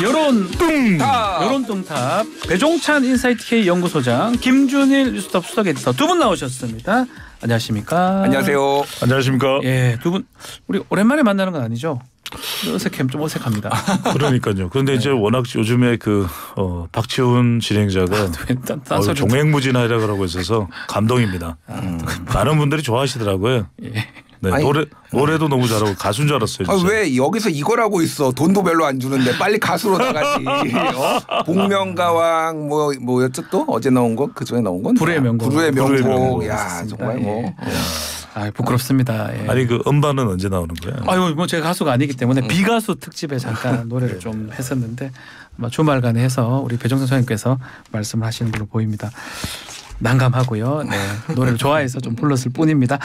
여론 뚱탑 배종찬 인사이트 K 연구소장 김준일 뉴스톱 수석 에디터 두 분 나오셨습니다. 안녕하십니까? 안녕하세요. 안녕하십니까? 예, 두 분 우리 오랜만에 만나는 건 아니죠? 좀 어색합니다. 그러니까요. 그런데 이제 워낙 요즘에 박지훈 진행자가 종횡무진하라 그러고 있어서 감동입니다. 많은 분들이 좋아하시더라고요. 예. 네, 노래도 너무 잘하고 가수인 줄 알았어요. 왜 여기서 이걸 하고 있어? 돈도 별로 안 주는데 빨리 가수로 나가지. 복면가왕 뭐였죠 또? 어제 나온 거? 그전에 나온 건? 불후의 명곡. 야 정말 뭐. 부끄럽습니다. 예. 아니 그 음반은 언제 나오는 거예요? 아유 뭐 제가 가수가 아니기 때문에 비가수 특집에 잠깐 노래를 좀 했었는데 아마 주말간에 해서 우리 배종찬 소장님께서 말씀을 하시는 걸로 보입니다. 난감하고요. 네, 노래를 좋아해서 좀 불렀을 뿐입니다.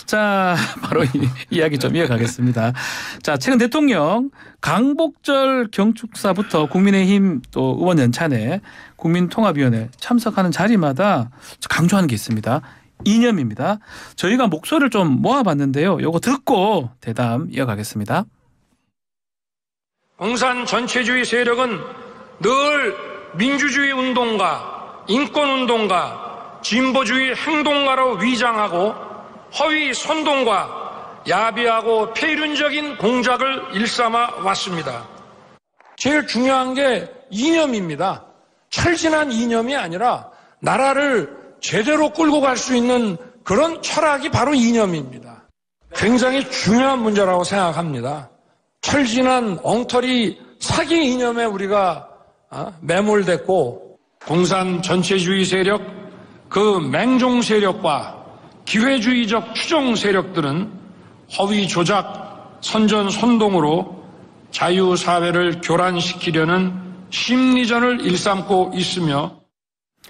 자, 바로 이야기 좀 이어가겠습니다. 자, 최근 대통령 강복절 경축사부터 국민의힘 또 의원 연찬회 국민통합위원회 참석하는 자리마다 강조하는 게 있습니다. 이념입니다. 저희가 목소리를 좀 모아봤는데요. 요거 듣고 대담 이어가겠습니다. 공산 전체주의 세력은 늘 민주주의 운동가, 인권운동가, 진보주의 행동가로 위장하고 허위 선동과 야비하고 폐륜적인 공작을 일삼아 왔습니다. 제일 중요한 게 이념입니다. 철진한 이념이 아니라 나라를 제대로 끌고 갈 수 있는 그런 철학이 바로 이념입니다. 굉장히 중요한 문제라고 생각합니다. 철진한 엉터리 사기 이념에 우리가 매몰됐고 공산 전체주의 세력 그 맹종 세력과 기회주의적 추종 세력들은 허위 조작, 선전 선동으로 자유사회를 교란시키려는 심리전을 일삼고 있으며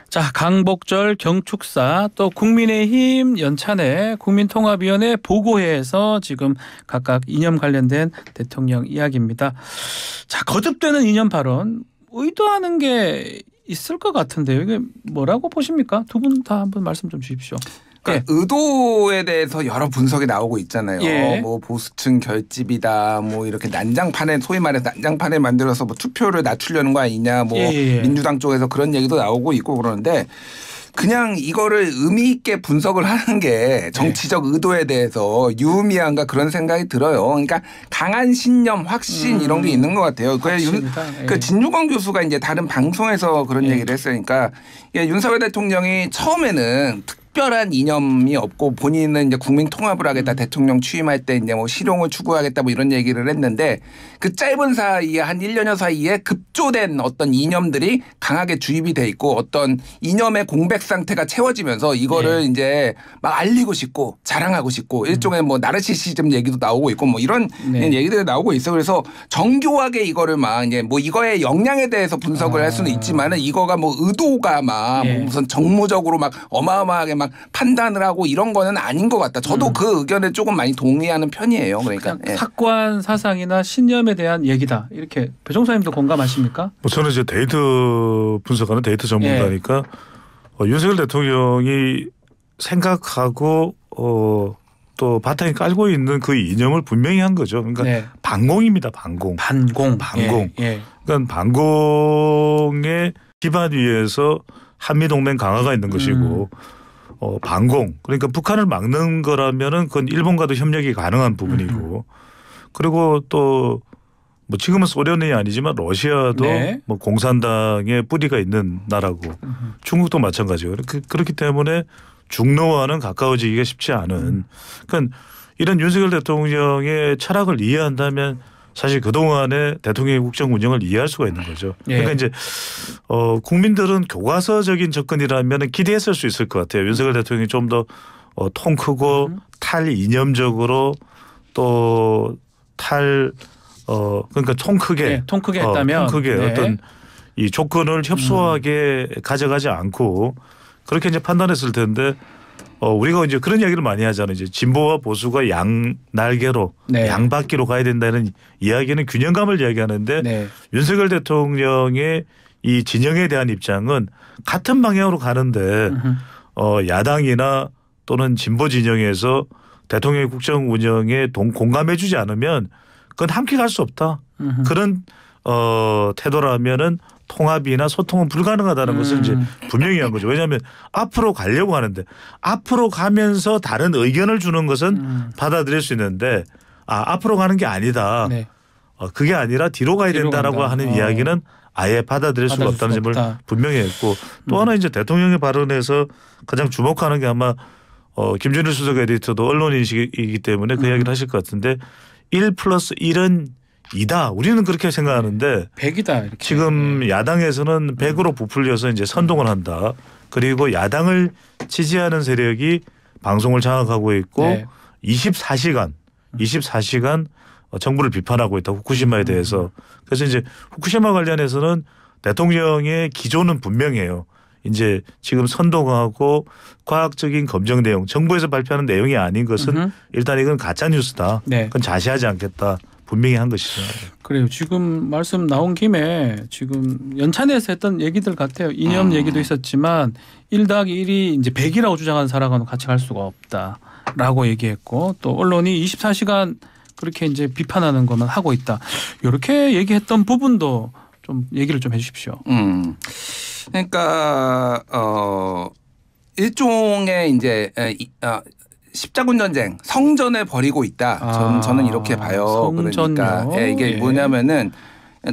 자, 강복절 경축사 또 국민의힘 연찬회 국민통합위원회 보고회에서 지금 각각 이념 관련된 대통령 이야기입니다. 자, 거듭되는 이념 발언 의도하는 게 있을 것 같은데요. 이게 뭐라고 보십니까? 두 분 다 한번 말씀 좀 주십시오. 그러니까 의도에 대해서 여러 분석이 나오고 있잖아요. 예. 뭐 보수층 결집이다. 뭐 이렇게 난장판에 소위 말해서 난장판에 만들어서 뭐 투표를 낮추려는 거 아니냐. 뭐 민주당 쪽에서 그런 얘기도 나오고 있고 그러는데 그냥 이거를 의미 있게 분석을 하는 게 정치적 의도에 대해서 유의미한가 그런 생각이 들어요. 그러니까 강한 신념, 확신 이런 게 있는 것 같아요. 그 진유광 교수가 이제 다른 방송에서 그런 얘기를 했으니까 윤석열 대통령이 처음에는 특별한 이념이 없고 본인은 이제 국민 통합을 하겠다 대통령 취임할 때 이제 뭐 실용을 추구하겠다 뭐 이런 얘기를 했는데 그 짧은 사이에 한 1년여 사이에 급조된 어떤 이념들이 강하게 주입이 돼 있고 어떤 이념의 공백 상태가 채워지면서 이거를 이제 막 알리고 싶고 자랑하고 싶고 일종의 뭐 나르시시즘 얘기도 나오고 있고 뭐 이런 얘기들이 나오고 있어. 그래서 정교하게 이거를 막 이제 뭐 이거의 역량에 대해서 분석을 할 수는 있지만은 이거가 뭐 의도가 막 뭐 무슨 정무적으로 막 어마어마하게 막 판단을 하고 이런 거는 아닌 것 같다. 저도 그 의견에 조금 많이 동의하는 편이에요. 그러니까 사관 사상이나 신념에 대한 얘기다. 이렇게 배종사님도 공감하십니까? 뭐 저는 이제 데이터 분석하는 데이터 전문가니까 윤석열 대통령이 생각하고 또 바탕에 깔고 있는 그 이념을 분명히 한 거죠. 그러니까 반공입니다. 반공. 그러니까 반공의 기반 위에서 한미동맹 강화가 있는 것이고 반공. 그러니까 북한을 막는 거라면은 그건 일본과도 협력이 가능한 부분이고 그리고 또 뭐 지금은 소련이 아니지만 러시아도 뭐 공산당의 뿌리가 있는 나라고 중국도 마찬가지고 그렇기 때문에 중로와는 가까워지기가 쉽지 않은 그러니까 이런 윤석열 대통령의 철학을 이해한다면 사실 그동안의 대통령의 국정 운영을 이해할 수가 있는 거죠. 그러니까 이제 국민들은 교과서적인 접근이라면 기대했을 수 있을 것 같아요. 윤석열 대통령이 좀 더 통 크고 탈이념적으로 또 그러니까 통 크게 했다면 통 크게 어떤 이 조건을 협소하게 가져가지 않고 그렇게 이제 판단했을 텐데 우리가 이제 그런 이야기를 많이 하잖아요. 이제 진보와 보수가 양날개로 양바퀴로 가야 된다는 이야기는 균형감을 이야기하는데 윤석열 대통령의 이 진영에 대한 입장은 같은 방향으로 가는데 야당이나 또는 진보 진영에서 대통령의 국정 운영에 공감해 주지 않으면 그건 함께 갈 수 없다. 그런 태도라면은 통합이나 소통은 불가능하다는 것을 이제 분명히 한 거죠. 왜냐하면 앞으로 가려고 하는데 앞으로 가면서 다른 의견을 주는 것은 받아들일 수 있는데 앞으로 가는 게 아니다. 네. 그게 아니라 뒤로 가야 된다라고 하는 이야기는 아예 받아들일 수가 없다는 점을 분명히 했고 또 하나 이제 대통령의 발언에서 가장 주목하는 게 아마 김준일 수석 에디터도 언론인식이기 때문에 그 이야기를 하실 것 같은데 1+1은 2다. 우리는 그렇게 생각하는데 100이다. 이렇게. 지금 야당에서는 100으로 부풀려서 이제 선동을 한다. 그리고 야당을 지지하는 세력이 방송을 장악하고 있고 네. 24시간 정부를 비판하고 있다. 후쿠시마에 대해서. 그래서 이제 후쿠시마 관련해서는 대통령의 기조는 분명해요. 이제 지금 선동하고 과학적인 검증 내용, 정부에서 발표하는 내용이 아닌 것은 일단 이건 가짜 뉴스다. 네. 그건 자시하지 않겠다. 분명히 한 것이죠. 그래요. 지금 말씀 나온 김에 지금 연찬에서 했던 얘기들 같아요. 이념 얘기도 있었지만 1+1이 이제 100이라고 주장하는 사람과는 같이 갈 수가 없다라고 얘기했고 또 언론이 24시간 그렇게 이제 비판하는 것만 하고 있다. 이렇게 얘기했던 부분도 좀 얘기를 좀 해주십시오. 그러니까 일종의 이제 십자군 전쟁 성전을 벌이고 있다. 저는 이렇게 봐요. 성전요? 그러니까 이게 뭐냐면은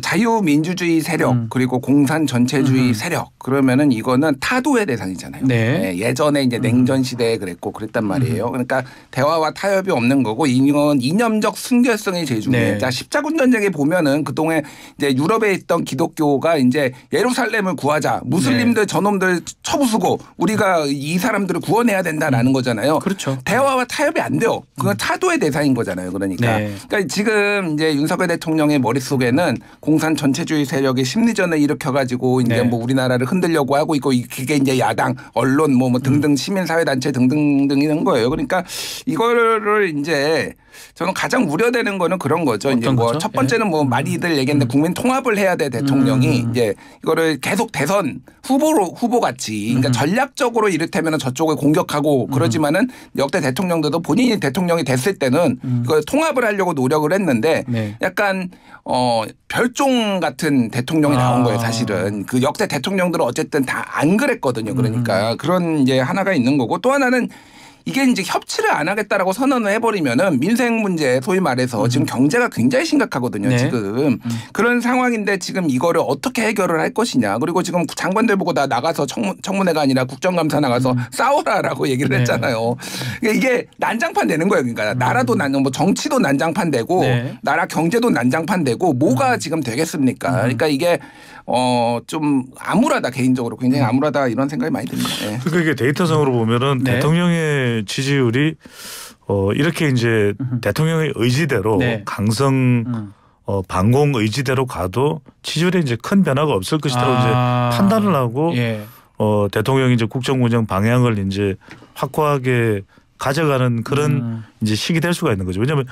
자유민주주의 세력 그리고 공산 전체주의 세력 그러면은 이거는 타도의 대상이잖아요. 네. 예전에 이제 냉전 시대에 그랬고 그랬단 말이에요. 그러니까 대화와 타협이 없는 거고 이건 이념적 순결성이 제일 중요해요. 네. 자, 십자군 전쟁에 보면은 그동안 이제 유럽에 있던 기독교가 이제 예루살렘을 구하자. 무슬림들 네. 저놈들 쳐부수고 우리가 이 사람들을 구원해야 된다라는 거잖아요. 그렇죠. 대화와 타협이 안 돼요. 그건 타도의 대상인 거잖아요. 그러니까. 네. 그러니까 지금 이제 윤석열 대통령의 머릿속에는 공산 전체주의 세력이 심리전을 일으켜가지고 이제 네. 뭐 우리나라를 흔들려고 하고 있고 그게 이제 야당, 언론 뭐 등등 시민사회단체 등등등 이런 거예요. 그러니까 이거를 이제 저는 가장 우려되는 거는 그런 거죠. 이제 뭐 첫 번째는 뭐 많이들 얘기했는데 국민 통합을 해야 돼 대통령이 이제 이거를 계속 대선 후보 같이 그러니까 전략적으로 이를테면 저쪽을 공격하고 그러지만은 역대 대통령들도 본인이 대통령이 됐을 때는 이걸 통합을 하려고 노력을 했는데 네. 약간 별종 같은 대통령이 나온 거예요. 사실은 그 역대 대통령들은 어쨌든 다 안 그랬거든요. 그러니까 그런 이제 하나가 있는 거고 또 하나는 이게 이제 협치를 안 하겠다라고 선언을 해버리면은 민생 문제 소위 말해서 지금 경제가 굉장히 심각하거든요. 네. 지금 그런 상황인데 지금 이거를 어떻게 해결을 할 것이냐. 그리고 지금 장관들 보고 다 나가서 청문회가 아니라 국정감사 나가서 싸워라라고 얘기를 했잖아요. 이게 난장판 되는 거예요. 그러니까 나라도 뭐 정치도 난장판 되고 네. 나라 경제도 난장판 되고 뭐가 지금 되겠습니까. 그러니까 이게 좀 암울하다 개인적으로 굉장히 암울하다 이런 생각이 많이 듭니다. 네. 그러니까 이게 데이터상으로 보면은 네. 대통령의 지지율이 이렇게 이제 대통령의 의지대로 네. 강성 반공 의지대로 가도 지지율에 이제 큰 변화가 없을 것이라고 이제 판단을 하고 예. 대통령이 이제 국정 운영 방향을 이제 확고하게 가져가는 그런 이제 시기 될 수가 있는 거죠. 왜냐하면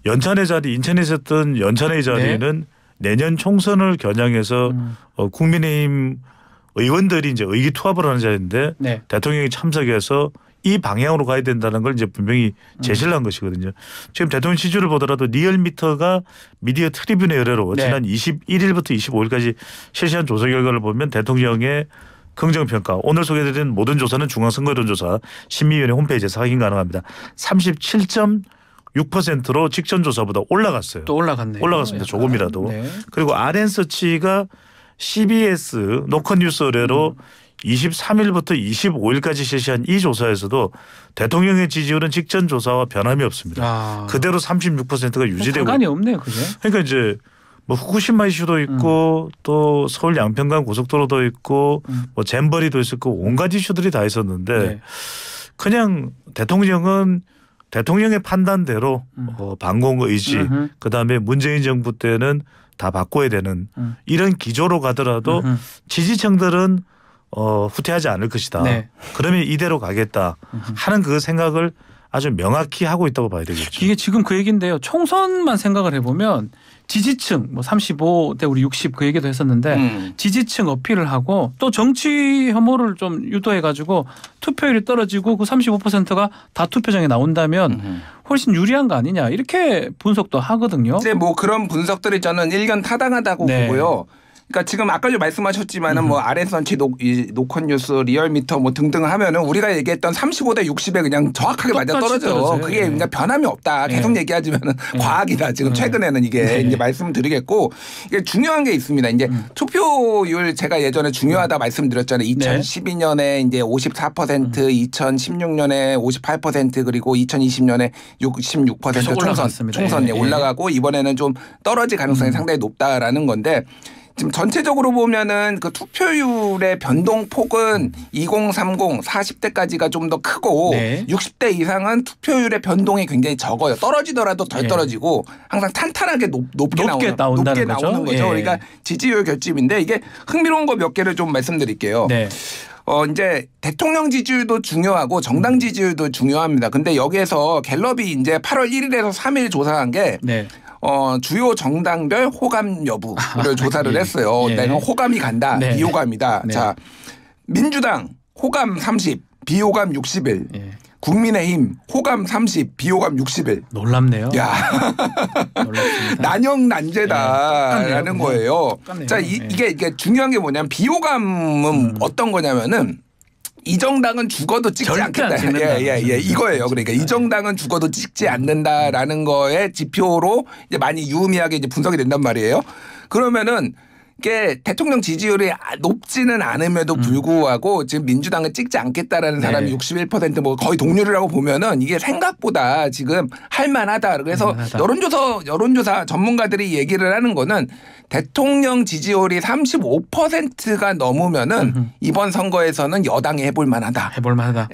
연찬의 자리 인천에 있었던 연찬의 자리는 네. 내년 총선을 겨냥해서 국민의힘 의원들이 이제 의기투합을 하는 자리인데 네. 대통령이 참석해서 이 방향으로 가야 된다는 걸 이제 분명히 제시를 한 것이거든요. 지금 대통령 지지율을 보더라도 리얼미터가 미디어 트리뷴의 의뢰로 네. 지난 21일부터 25일까지 실시한 조사 결과를 보면 대통령의 긍정평가 오늘 소개해드린 모든 조사는 중앙선거여론조사 심의위원회 홈페이지에서 확인 가능합니다. 37.6%로 직전 조사보다 올라갔어요. 또 올라갔네요. 올라갔습니다. 조금이라도. 네. 그리고 RN서치가 CBS 노컷뉴스 의뢰로 23일부터 25일까지 실시한 이 조사에서도 대통령의 지지율은 직전 조사와 변함이 없습니다. 그대로 36%가 유지되고. 상관이 없네요. 그죠? 그러니까 이제 뭐 후쿠시마 이슈도 있고 또 서울 양평간 고속도로도 있고 뭐 잼버리도 있었고 온갖 이슈들이 다 있었는데 네. 그냥 대통령은 대통령의 판단대로 반공 의지 그다음에 문재인 정부 때는 다 바꿔야 되는 이런 기조로 가더라도 지지층들은 후퇴하지 않을 것이다. 네. 그러면 이대로 가겠다 하는 그 생각을 아주 명확히 하고 있다고 봐야 되겠죠. 이게 지금 그 얘기인데요. 총선만 생각을 해보면 지지층 뭐 35대 우리 60 그 얘기도 했었는데 지지층 어필을 하고 또 정치 혐오를 좀 유도해가지고 투표율이 떨어지고 그 35%가 다 투표장에 나온다면 훨씬 유리한 거 아니냐 이렇게 분석도 하거든요. 이제 뭐 그런 분석들이 저는 일견 타당하다고 보고요. 그러니까 지금 아까도 말씀하셨지만은 뭐 RS언치 노컷뉴스 리얼미터 뭐 등등 하면은 우리가 얘기했던 35대 60에 그냥 정확하게 맞아 떨어져요. 그게 그러니까 변함이 없다. 계속 얘기하지만은 과학이다. 지금 최근에는 이게 이제 말씀드리겠고 이게 중요한 게 있습니다. 이제 투표율 제가 예전에 중요하다 말씀드렸잖아요. 2012년에 이제 54%, 2016년에 58% 그리고 2020년에 66% 총선에 올라가고 이번에는 좀 떨어질 가능성이 상당히 높다라는 건데. 지금 전체적으로 보면은 그 투표율의 변동폭은 2030, 40대까지가 좀 더 크고 60대 이상은 투표율의 변동이 굉장히 적어요. 떨어지더라도 덜 떨어지고 항상 탄탄하게 높게 나오는 거죠. 그러니까 지지율 결집인데 이게 흥미로운 거 몇 개를 좀 말씀드릴게요. 이제 대통령 지지율도 중요하고 정당 지지율도 중요합니다. 근데 여기에서 갤럽이 이제 8월 1일에서 3일 조사한 게 주요 정당별 호감 여부를 조사를 했어요. 내가 호감이 간다, 비호감이다. 자, 민주당 호감 30, 비호감 61. 국민의힘 호감 30, 비호감 61. 놀랍네요. 야, 난영난제다라는 거예요. 자, 이게 중요한 게 뭐냐면 비호감은 어떤 거냐면은. 이 정당은 죽어도 찍지 않겠다. 이거예요. 그러니까 이 정당은 죽어도 찍지 않는다라는 거에 지표로 이제 많이 유의미하게 이제 분석이 된단 말이에요. 그러면은 이게 대통령 지지율이 높지는 않음에도 불구하고 지금 민주당을 찍지 않겠다라는 사람이 61% 뭐 거의 동률이라고 보면은 이게 생각보다 지금 할만하다. 그래서 여론조사 전문가들이 얘기를 하는 거는 대통령 지지율이 35%가 넘으면은 이번 선거에서는 여당이 해볼 만하다.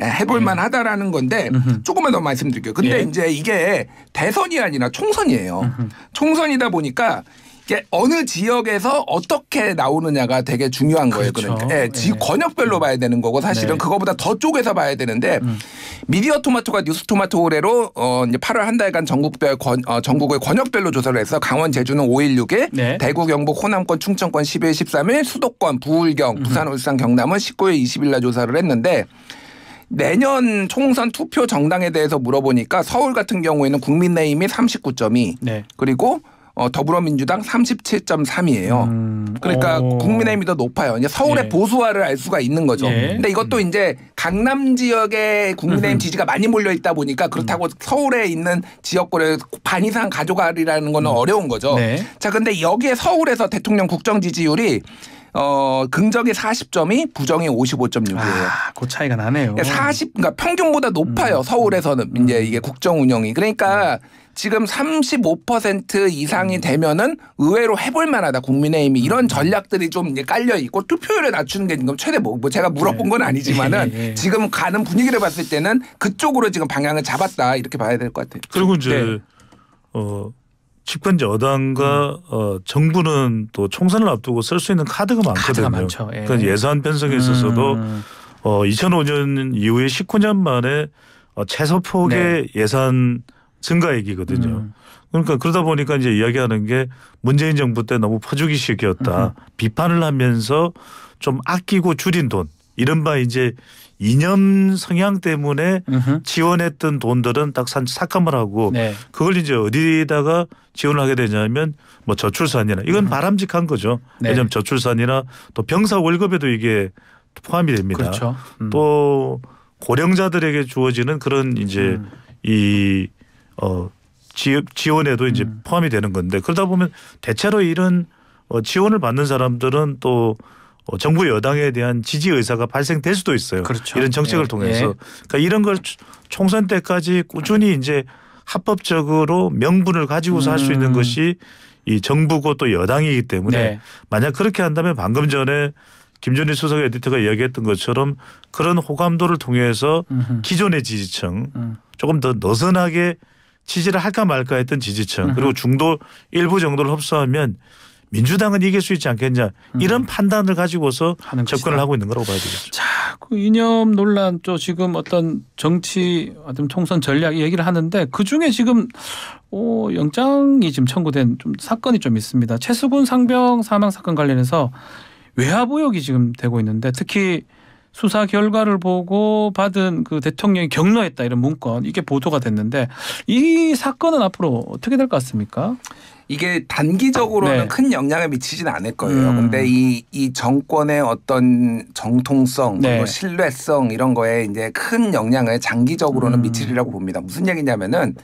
해볼 만하다라는 건데 조금만 더 말씀드릴게요. 근데 이제 이게 대선이 아니라 총선이에요. 총선이다 보니까 이게 어느 지역에서 어떻게 나오느냐가 되게 중요한 거예요. 그러니까 권역별로 봐야 되는 거고 사실은 그거보다 더 쪼개서 봐야 되는데 미디어 토마토가 뉴스 토마토 의뢰로 이제 8월 한 달간 전국을 권역별로 조사를 해서 강원 제주는 5일 6일, 대구 경북 호남권 충청권 10일 13일, 수도권 부울경 부산 울산 경남은 19일 20일 날 조사를 했는데 내년 총선 투표 정당에 대해서 물어보니까 서울 같은 경우에는 국민의힘이 39.2 그리고 더불어민주당 37.3이에요. 그러니까 국민의힘이 더 높아요. 이제 서울의 보수화를 알 수가 있는 거죠. 근데 이것도 이제 강남 지역에 국민의힘 지지가 많이 몰려 있다 보니까 그렇다고 서울에 있는 지역구를 반 이상 가져가리라는 건 어려운 거죠. 자, 근데 여기에 서울에서 대통령 국정 지지율이 긍정이 40.2, 부정이 55.6이에요. 그 차이가 나네요. 그러니까 평균보다 높아요. 서울에서는 이제 이게 국정 운영이. 그러니까 지금 35% 이상이 되면은 의외로 해볼 만하다. 국민의힘이 이런 전략들이 좀 이제 깔려 있고 투표율을 낮추는 게 지금 최대 뭐 제가 물어본 건 아니지만은 지금 가는 분위기를 봤을 때는 그쪽으로 지금 방향을 잡았다 이렇게 봐야 될 것 같아요. 그리고 이제 집권제 여당과 정부는 또 총선을 앞두고 쓸 수 있는 카드가 많거든요. 그러니까 예산 편성에 있어서도 2005년 이후에 19년 만에 최소폭의 예산 증가액이거든요. 그러니까 그러다 보니까 이제 이야기하는 게 문재인 정부 때 너무 퍼주기식이었다. 비판을 하면서 좀 아끼고 줄인 돈. 이른바 이제 이념 성향 때문에 지원했던 돈들은 딱 삭감을 하고 그걸 이제 어디다가 지원을 하게 되냐면 뭐 저출산이나 이건 바람직한 거죠. 왜냐하면 저출산이나 또 병사 월급에도 이게 포함이 됩니다. 그렇죠. 또 고령자들에게 주어지는 그런 이제 이 지원에도 이제 포함이 되는 건데 그러다 보면 대체로 이런 지원을 받는 사람들은 또 정부 여당에 대한 지지 의사가 발생될 수도 있어요. 그렇죠. 이런 정책을 통해서. 그러니까 이런 걸 총선 때까지 꾸준히 이제 합법적으로 명분을 가지고서 할 수 있는 것이 이 정부고 또 여당이기 때문에 만약 그렇게 한다면 방금 전에 김준일 수석 에디터가 이야기했던 것처럼 그런 호감도를 통해서 기존의 지지층 조금 더 느슨하게 지지를 할까 말까 했던 지지층 그리고 중도 일부 정도를 흡수하면 민주당은 이길 수 있지 않겠냐 이런 판단을 가지고서 접근을 하고 있는 거라고 봐야 되겠죠. 자, 그 이념 논란 또 지금 어떤 정치 어떤 총선 전략 얘기를 하는데 그 중에 지금 영장이 지금 청구된 좀 사건이 좀 있습니다. 최수근 상병 사망 사건 관련해서 외압 의혹이 지금 되고 있는데 특히 수사 결과를 보고 받은 그 대통령이 격려했다 이런 문건 이게 보도가 됐는데 이 사건은 앞으로 어떻게 될 것 같습니까? 이게 단기적으로는 네. 큰 영향을 미치지는 않을 거예요. 근데 이 정권의 어떤 정통성 네. 그리고 신뢰성 이런 거에 이제 큰 영향을 장기적으로는 미치리라고 봅니다. 무슨 얘기냐면은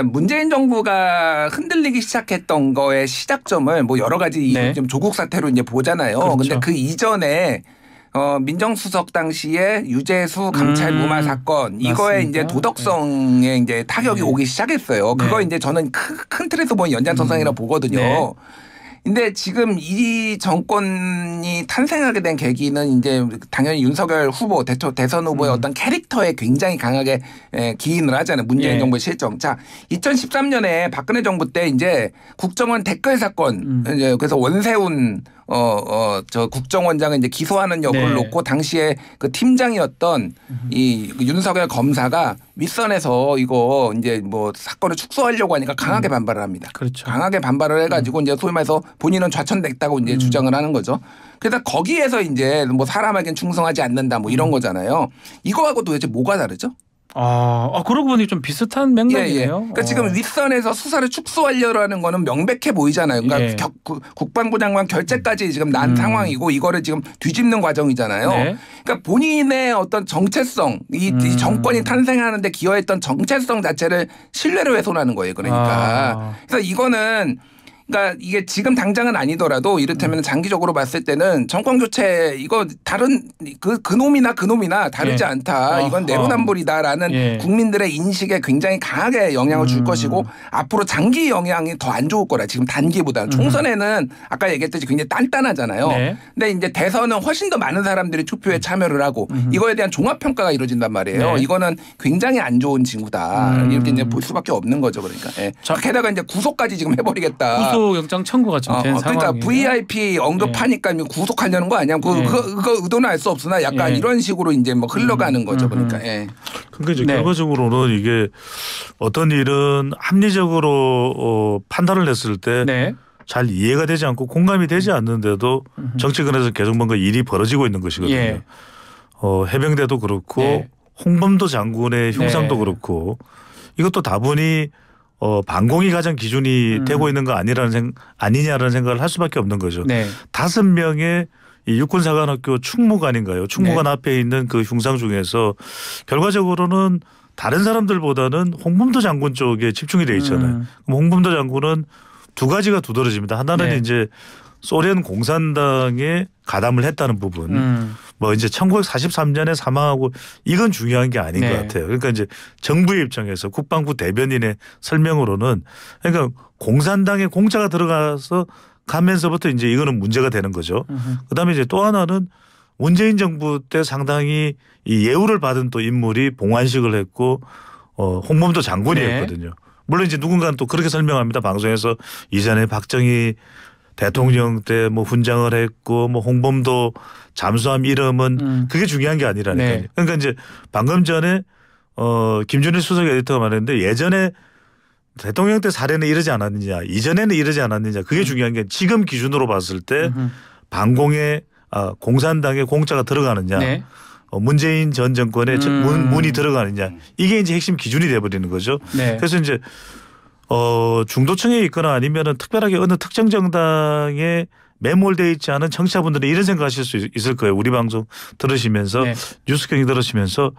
문재인 정부가 흔들리기 시작했던 거의 시작점을 뭐 여러 가지 네. 좀 조국 사태로 이제 보잖아요. 그렇죠. 근데 그 이전에 민정수석 당시에 유재수 감찰 무마 사건 이거에 맞습니다. 이제 도덕성에 이제 타격이 오기 시작했어요. 네. 그거 이제 저는 큰 틀에서 보면 연장선상이라고 보거든요. 네. 근데 지금 이 정권이 탄생하게 된 계기는 이제 당연히 윤석열 후보 대선 후보의 어떤 캐릭터에 굉장히 강하게 기인을 하잖아요. 문재인 예. 정부의 실정. 자, 2013년에 박근혜 정부 때 이제 국정원 댓글 사건 이제 그래서 원세훈 저 국정원장을 이제 기소하는 여부를 네. 놓고 당시에 그 팀장이었던 이 윤석열 검사가 윗선에서 이거 이제 뭐 사건을 축소하려고 하니까 강하게 반발을 합니다. 그렇죠. 강하게 반발을 해가지고 이제 소위 말해서 본인은 좌천됐다고 이제 주장을 하는 거죠. 그래서 거기에서 이제 뭐 사람에겐 충성하지 않는다 뭐 이런 거잖아요. 이거하고 도대체 뭐가 다르죠? 그러고 보니 좀 비슷한 맥락이네요. 그러니까 지금 윗선에서 수사를 축소하려는 거는 명백해 보이잖아요. 그러니까 국방부 장관 결재까지 지금 난 상황이고 이거를 지금 뒤집는 과정이잖아요. 네. 그러니까 본인의 어떤 정체성, 이 정권이 탄생하는 데 기여했던 정체성 자체를 신뢰를 훼손하는 거예요. 그러니까. 그래서 이거는 그러니까 이게 지금 당장은 아니더라도 이를테면 장기적으로 봤을 때는 정권 교체 이거 다른 그놈이나 다르지 않다. 이건 내로남불이다라는 국민들의 인식에 굉장히 강하게 영향을 줄 것이고 앞으로 장기 영향이 더 안 좋을 거라 지금 단기보다는 총선에는 아까 얘기했듯이 굉장히 단단하잖아요. 네. 근데 이제 대선은 훨씬 더 많은 사람들이 투표에 참여를 하고 이거에 대한 종합평가가 이루어진단 말이에요. 네. 이거는 굉장히 안 좋은 징후다. 이렇게 이제 볼 수밖에 없는 거죠. 그러니까. 예. 게다가 이제 구속까지 지금 해버리겠다. 영장 청구가 지금 된 그러니까 상황이에요. VIP 언급하니까 구속하려는 거 아니야? 그거 의도는 알 수 없으나 약간 이런 식으로 이제 뭐 흘러가는 거죠. 그러니까. 예. 그러니까 이제 결과적으로는 이게 어떤 일은 합리적으로 판단을 했을 때 잘 이해가 되지 않고 공감이 되지 않는데도 정치권에서 계속 뭔가 일이 벌어지고 있는 것이거든요. 해병대도 그렇고 홍범도 장군의 흉상도 그렇고 이것도 다분히 반공이 가장 기준이 되고 있는 거 아니냐라는 생각을 할 수밖에 없는 거죠. 5명의 이 육군사관학교 충무관인가요? 충무관 앞에 있는 그 흉상 중에서 결과적으로는 다른 사람들보다는 홍범도 장군 쪽에 집중이 돼 있잖아요. 그럼 홍범도 장군은 두 가지가 두드러집니다. 하나는 이제 소련 공산당에 가담을 했다는 부분. 뭐 이제 1943년에 사망하고 이건 중요한 게 아닌 것 같아요. 그러니까 이제 정부의 입장에서 국방부 대변인의 설명으로는 그러니까 공산당에 공짜가 들어가서 가면서부터 이제 이거는 문제가 되는 거죠. 그다음에 이제 또 하나는 문재인 정부 때 상당히 이 예우를 받은 또 인물이 봉환식을 했고 홍범도 장군이었거든요. 물론 이제 누군가는 또 그렇게 설명합니다. 방송에서 이전에 박정희 대통령 때 뭐 훈장을 했고 뭐 홍범도 잠수함 이름은 그게 중요한 게 아니라니까요. 그러니까 이제 방금 전에 김준일 수석 에디터가 말했는데 예전에 대통령 때 사례는 이러지 않았느냐 이전에는 이러지 않았느냐 그게 중요한 게 지금 기준으로 봤을 때 반공에 공산당에 공짜가 들어가느냐 문재인 전 정권의 문이 들어가느냐 이게 이제 핵심 기준이 돼버리는 거죠. 그래서 이제 중도층에 있거나 아니면은 특별하게 어느 특정 정당에 매몰되어 있지 않은 청취자분들은 이런 생각하실 수 있을 거예요. 우리 방송 들으시면서 뉴스 경기 들으시면서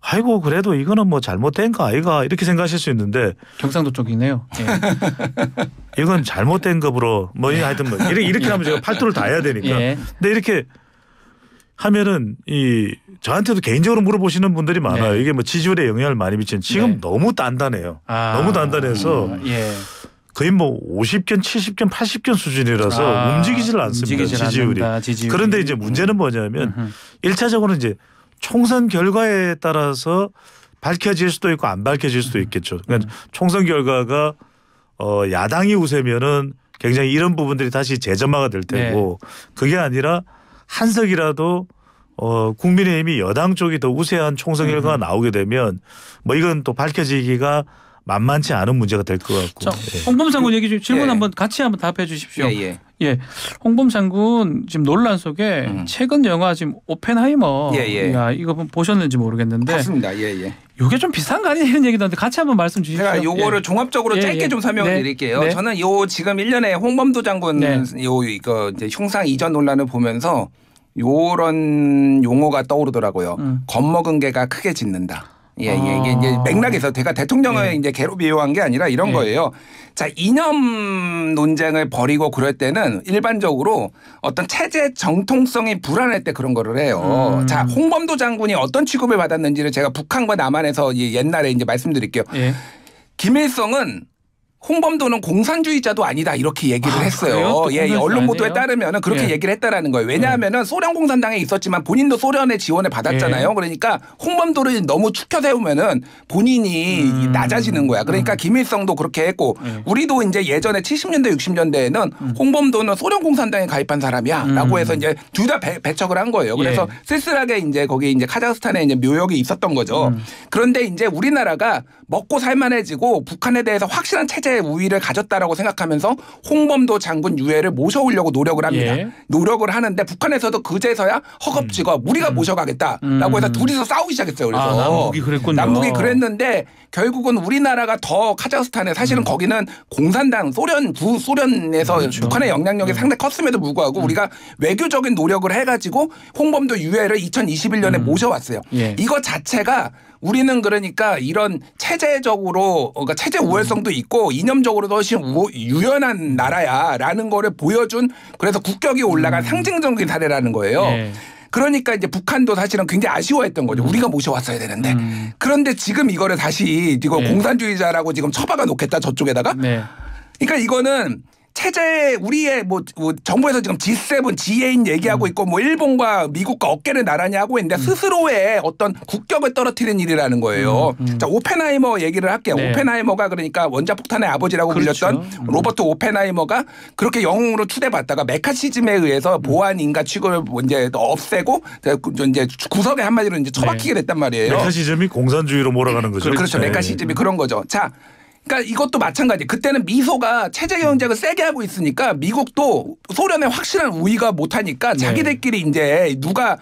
아이고 그래도 이거는 뭐 잘못된 거 아이가 이렇게 생각하실 수 있는데 경상도 쪽이네요. 이건 잘못된 거로 뭐 하여튼 뭐 이렇게 하면 제가 팔도를 다 해야 되니까. 근데 이렇게 하면은 저한테도 개인적으로 물어보시는 분들이 많아요. 이게 뭐 지지율에 영향을 많이 미치는 지금 너무 단단해요. 너무 단단해서 거의 뭐 50견, 70견, 80견 수준이라서 움직이질 않습니다. 지지율이. 그런데 이제 문제는 뭐냐면 1차적으로는 이제 총선 결과에 따라서 밝혀질 수도 있고 안 밝혀질 수도 있겠죠. 그러니까 총선 결과가 야당이 우세면은 굉장히 이런 부분들이 다시 재점화가 될 테고 그게 아니라 한 석이라도 국민의힘이 여당 쪽이 더 우세한 총선 결과가 나오게 되면 뭐 이건 또 밝혀지기가 만만치 않은 문제가 될 것 같고. 자, 홍범 장군 얘기 좀 질문 한번 같이 한번 답해 주십시오. 예. 홍범 장군 지금 논란 속에 최근 영화 지금 오펜하이머 야, 이거 보셨는지 모르겠는데 맞습니다. 이게 좀 비슷한 거 아니에요? 이런 얘기도 하는데 같이 한번 말씀 주십시오. 제가 요거를 종합적으로 짧게 좀 설명을 드릴게요. 저는 요 지금 1년에 홍범도 장군 이거 이제 흉상 이전 논란을 보면서 요런 용어가 떠오르더라고요. 겁먹은 개가 크게 짖는다. 이게 이제 맥락에서 제가 대통령을 이제 개로 비유한 게 아니라 이런 거예요. 자, 이념 논쟁을 벌이고 그럴 때는 일반적으로 어떤 체제 정통성이 불안할 때 그런 거를 해요. 자, 홍범도 장군이 어떤 취급을 받았는지를 제가 북한과 남한에서 옛날에 이제 말씀드릴게요. 김일성은 홍범도는 공산주의자도 아니다 이렇게 얘기를 했어요. 언론 보도에 따르면 그렇게 얘기를 했다라는 거예요. 왜냐하면 소련 공산당에 있었지만 본인도 소련의 지원을 받았잖아요. 그러니까 홍범도를 너무 축혀 세우면은 본인이 낮아지는 거야. 그러니까 김일성도 그렇게 했고 우리도 이제 예전에 70년대 60년대에는 홍범도는 소련 공산당에 가입한 사람이야라고 해서 이제 둘 다 배척을 한 거예요. 그래서 쓸쓸하게 이제 거기 이제 카자흐스탄에 이제 묘역이 있었던 거죠. 그런데 이제 우리나라가 먹고 살만해지고 북한에 대해서 확실한 체제 우위를 가졌다라고 생각하면서 홍범도 장군 유해를 모셔오려고 노력을 합니다. 노력을 하는데 북한에서도 그제서야 허겁지겁 우리가 모셔가겠다라고 해서 둘이서 싸우기 시작했어요. 그래서 남북이 그랬군요. 남북이 그랬는데 결국은 우리나라가 더 카자흐스탄에 사실은 거기는 공산당 구소련에서 그렇죠. 북한의 영향력이 상당히 컸음에도 불구하고 우리가 외교적인 노력을 해가지고 홍범도 유해를 2021년에 모셔왔어요. 이거 자체가 우리는 그러니까 이런 체제적으로 그러니까 체제 우월성도 있고 이념적으로도 훨씬 유연한 나라야라는 거를 보여준 그래서 국격이 올라간 상징적인 사례라는 거예요. 그러니까 이제 북한도 사실은 굉장히 아쉬워했던 거죠. 우리가 모셔왔어야 되는데. 그런데 지금 이거를 다시 이거 공산주의자라고 지금 처박아 놓겠다 저쪽에다가. 그러니까 이거는 체제 우리의 뭐 정부에서 지금 G7, G8 얘기하고 있고 뭐 일본과 미국과 어깨를 나란히 하고 있는데 스스로의 어떤 국격을 떨어뜨리는 일이라는 거예요. 자, 오펜하이머 얘기를 할게요. 오펜하이머가 그러니까 원자폭탄의 아버지라고 불렸던 로버트 오펜하이머가 그렇게 영웅으로 추대받다가 메카시즘에 의해서 보안 인가 취급을 이제 없애고 이제 구석에 한마디로 이제 처박히게 됐단 말이에요. 메카시즘이 공산주의로 몰아가는 거죠. 그렇죠. 메카시즘이 그런 거죠. 자. 그러니까 이것도 마찬가지. 그때는 미소가 체제 경쟁을 세게 하고 있으니까 미국도 소련의 확실한 우위가 못하니까 자기들끼리 이제 누가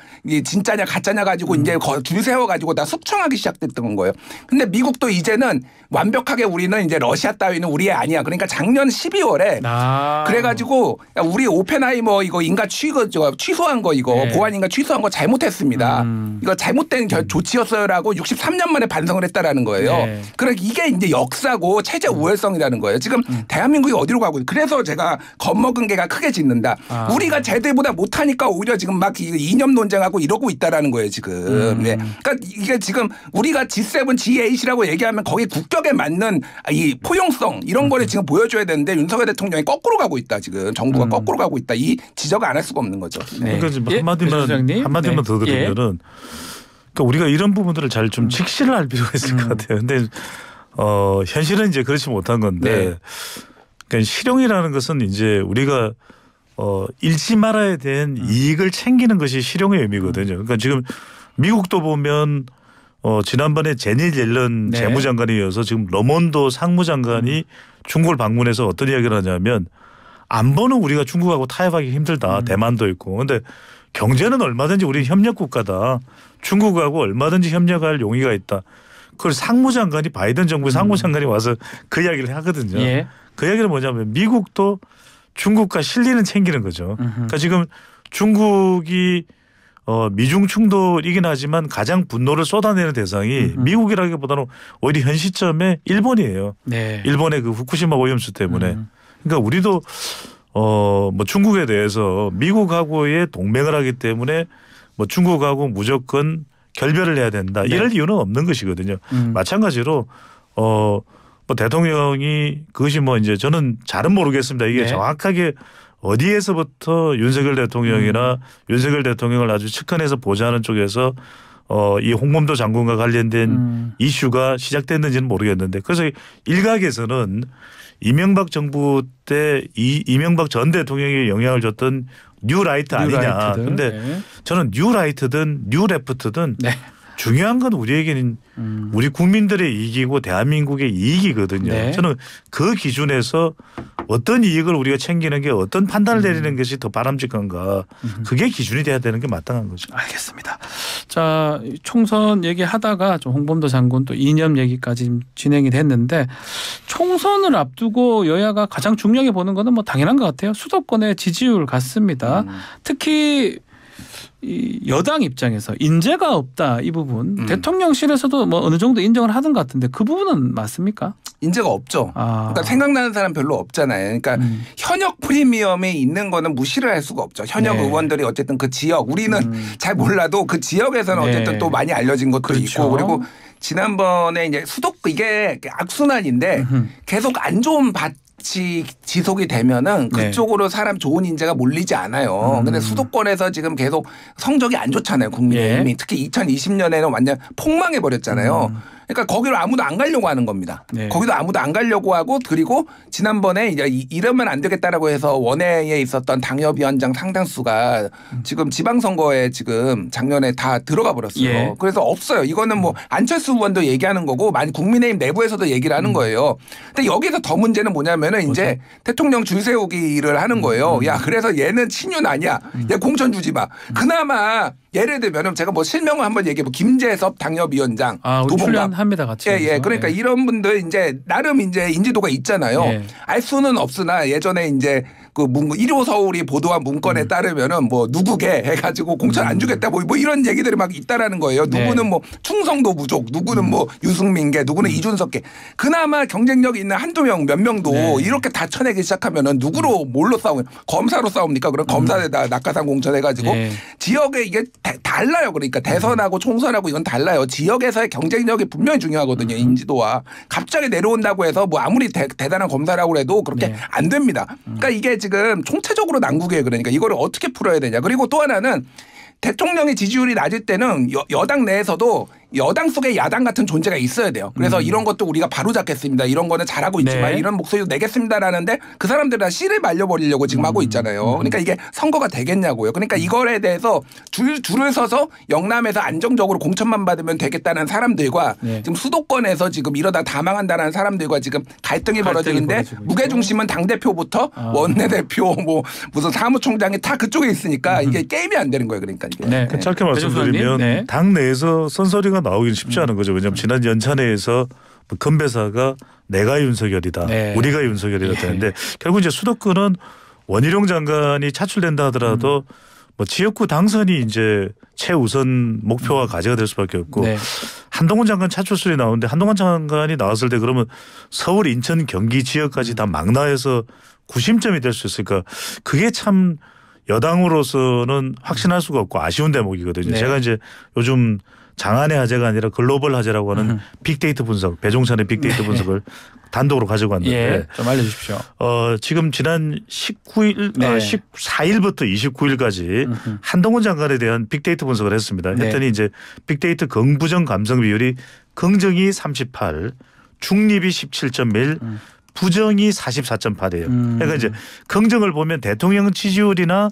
진짜냐 가짜냐 가지고 이제 줄 세워가지고 다 숙청하기 시작됐던 거예요. 근데 미국도 이제는 완벽하게 우리는 이제 러시아 따위는 우리의 아니야. 그러니까 작년 12월에 그래가지고 우리 오펜하이머 이거 인가 취소한 거 이거 보안 인가 취소한 거 잘못했습니다. 이거 잘못된 조치였어요라고 63년 만에 반성을 했다라는 거예요. 그러니까 이게 이제 역사고 체제 우월성이라는 거예요. 지금 대한민국이 어디로 가고 그래서 제가 겁먹은 개가 크게 짖는다. 우리가 쟤들보다 못하니까 오히려 지금 막 이념 논쟁하고 이러고 있다라는 거예요. 지금. 그러니까 이게 지금 우리가 G7, G8이라고 얘기하면 거기 국격에 맞는 이 포용성 이런 거를 지금 보여줘야 되는데 윤석열 대통령이 거꾸로 가고 있다. 지금 정부가 거꾸로 가고 있다. 이 지적을 안 할 수가 없는 거죠. 그러니까 지금 한마디만 더 드리면은 그러니까 우리가 이런 부분들을 잘 좀 직시를 할 필요가 있을 것 같아요. 근데 현실은 이제 그렇지 못한 건데 그러니까 실용이라는 것은 이제 우리가 잃지 말아야 된 이익을 챙기는 것이 실용의 의미거든요. 그러니까 지금 미국도 보면 지난번에 제닛 옐런 재무장관에 이어서 지금 러몬도 상무장관이 중국을 방문해서 어떤 이야기를 하냐면 안보는 우리가 중국하고 타협하기 힘들다. 대만도 있고. 그런데 경제는 얼마든지 우리 협력 국가다. 중국하고 얼마든지 협력할 용의가 있다. 그걸 상무장관이 바이든 정부의 상무장관이 와서 그 이야기를 하거든요. 그 이야기는 뭐냐면 미국도 중국과 실리는 챙기는 거죠. 그러니까 지금 중국이 미중 충돌이긴 하지만 가장 분노를 쏟아내는 대상이 미국이라기보다는 오히려 현 시점에 일본이에요. 일본의 그 후쿠시마 오염수 때문에. 그러니까 우리도 뭐 중국에 대해서 미국하고의 동맹을 하기 때문에 뭐 중국하고 무조건 결별을 해야 된다. 이럴 이유는 없는 것이거든요. 마찬가지로 뭐 대통령이 그것이 뭐 이제 저는 잘은 모르겠습니다. 이게 정확하게 어디에서부터 윤석열 대통령이나 윤석열 대통령을 아주 측근해서 보좌하는 쪽에서 이 홍범도 장군과 관련된 이슈가 시작됐는지는 모르겠는데 그래서 일각에서는 이명박 정부 때 이명박 전 대통령이 영향을 줬던 뉴라이트 아니냐. 그런데 네. 저는 뉴라이트든 뉴레프트든 네. 중요한 건 우리에게는 우리 국민들의 이익이고 대한민국의 이익이거든요. 네. 저는 그 기준에서 어떤 이익을 우리가 챙기는 게 어떤 판단을 내리는 것이 더 바람직한가. 그게 기준이 돼야 되는 게 마땅한 거죠. 알겠습니다. 자, 총선 얘기하다가 좀 홍범도 장군 또 이념 얘기까지 진행이 됐는데 총선을 앞두고 여야가 가장 중요하게 보는 거는 뭐 당연한 것 같아요. 수도권의 지지율 같습니다. 특히 이 여당 입장에서 인재가 없다 이 부분 대통령실에서도 뭐 어느 정도 인정을 하는 것 같은데 그 부분은 맞습니까? 인재가 없죠. 그러니까 생각나는 사람 별로 없잖아요. 그러니까 현역 프리미엄이 있는 거는 무시를 할 수가 없죠. 현역 네. 의원들이 어쨌든 그 지역 우리는 잘 몰라도 그 지역에서는 네. 어쨌든 또 많이 알려진 것도 그렇죠. 있고 그리고 지난번에 이제 이게 악순환인데 계속 안 좋은 지속이 되면은 그쪽으로 네. 사람 좋은 인재가 몰리지 않아요. 근데 수도권에서 지금 계속 성적이 안 좋잖아요. 국민의힘이. 네. 특히 2020년에는 완전 폭망해 버렸잖아요. 그러니까 거기로 아무도 안 가려고 하는 겁니다. 네. 거기도 아무도 안 가려고 하고 그리고 지난번에 이제 이러면 안 되겠다라고 해서 원내에 있었던 당협위원장 상당수가 지금 지방선거에 지금 작년에 다 들어가 버렸어요. 예. 그래서 없어요. 이거는 뭐 안철수 의원도 얘기하는 거고 많이 국민의힘 내부에서도 얘기를 하는 거예요. 근데 여기서 더 문제는 뭐냐면은 이제 대통령 줄 세우기를 하는 거예요. 야 그래서 얘는 친윤 아니야. 얘 공천 주지 마. 그나마 예를 들면 제가 뭐 실명을 한번 얘기해 보 김재섭 당협위원장 출연합니다 같이. 예. 그러니까 예. 이런 분들 이제 나름 이제 인지도가 있잖아요. 예. 알 수는 없으나 예전에 이제 그 1호 서울이 보도한 문건에 따르면은 뭐 누구게 해가지고 공천 안 주겠다 뭐 이런 얘기들이 막 있다라는 거예요. 누구는 네. 뭐 충성도 부족, 누구는 뭐 유승민계, 누구는 이준석계. 그나마 경쟁력이 있는 한두 명, 몇 명도 네. 이렇게 다 쳐내기 시작하면은 누구로 뭘로 싸우냐? 검사로 싸웁니까? 그럼 검사에다 낙하산 공천해가지고 네. 지역에 이게 달라요. 그러니까 대선하고 총선하고 이건 달라요. 지역에서의 경쟁력이 분명히 중요하거든요. 인지도와 갑자기 내려온다고 해서 뭐 아무리 대단한 검사라고 해도 그렇게 네. 안 됩니다. 그러니까 이게 지금 총체적으로 난국이에요. 그러니까 이거를 어떻게 풀어야 되냐. 그리고 또 하나는 대통령의 지지율이 낮을 때는 여당 내에서도 여당 속에 야당 같은 존재가 있어야 돼요. 그래서 이런 것도 우리가 바로잡겠습니다. 이런 거는 잘하고 있지만 네. 이런 목소리도 내겠습니다라는데 그 사람들 다 씨를 말려버리려고 지금 하고 있잖아요. 그러니까 이게 선거가 되겠냐고요. 그러니까 이거에 대해서 줄을 서서 영남에서 안정적으로 공천만 받으면 되겠다는 사람들과 네. 지금 수도권에서 지금 이러다 다 망한다는 사람들과 지금 갈등이 벌어지는데 무게중심은 당대표부터 원내대표 뭐 무슨 사무총장이 다 그쪽에 있으니까 이게 게임이 안 되는 거예요. 그러니까 이게. 네. 짧게 말씀드리면 네. 당 내에서 선서리가 나오긴 쉽지 않은 거죠. 왜냐하면 지난 연찬회에서 건배사가 내가 윤석열이다. 네. 우리가 윤석열이다 했는데 결국 이제 수도권은 원희룡 장관이 차출된다 하더라도 뭐 지역구 당선이 이제 최우선 목표와 과제가 될 수밖에 없고 네. 한동훈 장관 차출설이 나오는데 한동훈 장관이 나왔을 때 그러면 서울, 인천, 경기 지역까지 다 망라해서 구심점이 될 수 있으니까 그게 참 여당으로서는 확신할 수가 없고 아쉬운 대목이거든요. 네. 제가 이제 요즘 장안의 화제가 아니라 글로벌 화제라고 하는 빅데이터 분석, 배종찬의 빅데이터 분석을 단독으로 가지고 왔는데 예, 좀 알려주십시오. 지금 지난 19일, 14일부터 29일까지 한동훈 장관에 대한 빅데이터 분석을 했습니다. 했더니 이제 빅데이터 긍부정 감성 비율이 긍정이 38, 중립이 17.1, 부정이 44.8이에요. 그러니까 이제 긍정을 보면 대통령 지지율이나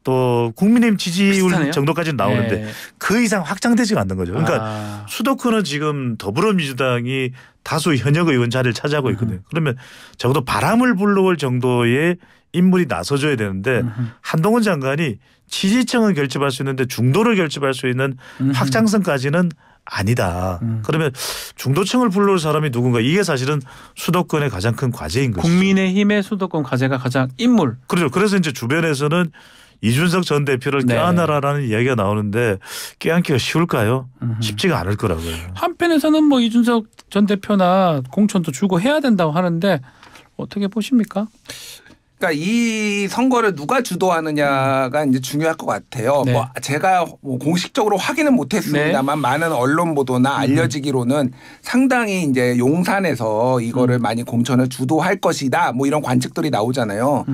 또 국민의힘 지지율 비슷하네요? 정도까지는 나오는데 그 이상 확장되지가 않는 거죠. 그러니까 수도권은 지금 더불어민주당이 다수 현역 의원 자리를 차지하고 있거든요. 그러면 적어도 바람을 불러올 정도의 인물이 나서줘야 되는데 한동훈 장관이 지지층은 결집할 수 있는데 중도를 결집할 수 있는 확장성까지는 아니다. 그러면 중도층을 불러올 사람이 누군가 이게 사실은 수도권의 가장 큰 과제인 거죠. 국민의힘의 수도권 과제가 가장 인물. 그렇죠. 그래서 이제 주변에서는 이준석 전 대표를 껴안아라라는 이야기가 나오는데 껴안기가 쉬울까요? 쉽지가 않을 거라고요. 한편에서는 뭐 이준석 전 대표나 공천도 주고 해야 된다고 하는데 어떻게 보십니까? 그러니까 이 선거를 누가 주도하느냐가 이제 중요할 것 같아요. 뭐 제가 뭐 공식적으로 확인은 못했습니다만 많은 언론 보도나 알려지기로는 상당히 이제 용산에서 이거를 많이 공천을 주도할 것이다. 뭐 이런 관측들이 나오잖아요.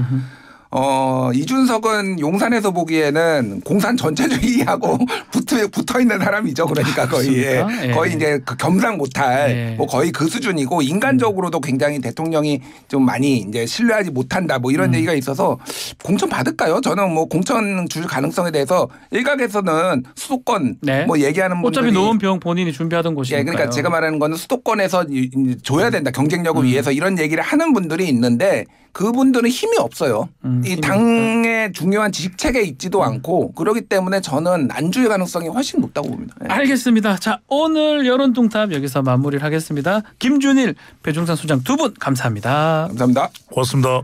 이준석은 용산에서 보기에는 공산 전체주의하고 붙어 있는 사람이죠. 그러니까 거의 거의 이제 그 겸상 못할 뭐 거의 그 수준이고 인간적으로도 굉장히 대통령이 좀 많이 이제 신뢰하지 못한다 뭐 이런 얘기가 있어서 공천 받을까요? 저는 뭐 공천 줄 가능성에 대해서 일각에서는 수도권 뭐 얘기하는 분들이 어차피 노원병 본인이 준비하던 곳이니까요. 그러니까 제가 말하는 거는 수도권에서 줘야 된다. 경쟁력을 위해서 이런 얘기를 하는 분들이 있는데 그분들은 힘이 없어요. 이 당의 중요한 지식체계에 있지도 않고 그렇기 때문에 저는 안주의 가능성이 훨씬 높다고 봅니다. 알겠습니다. 자, 오늘 여론동탑 여기서 마무리를 하겠습니다. 김준일, 배종찬 소장 두 분 감사합니다. 감사합니다. 고맙습니다.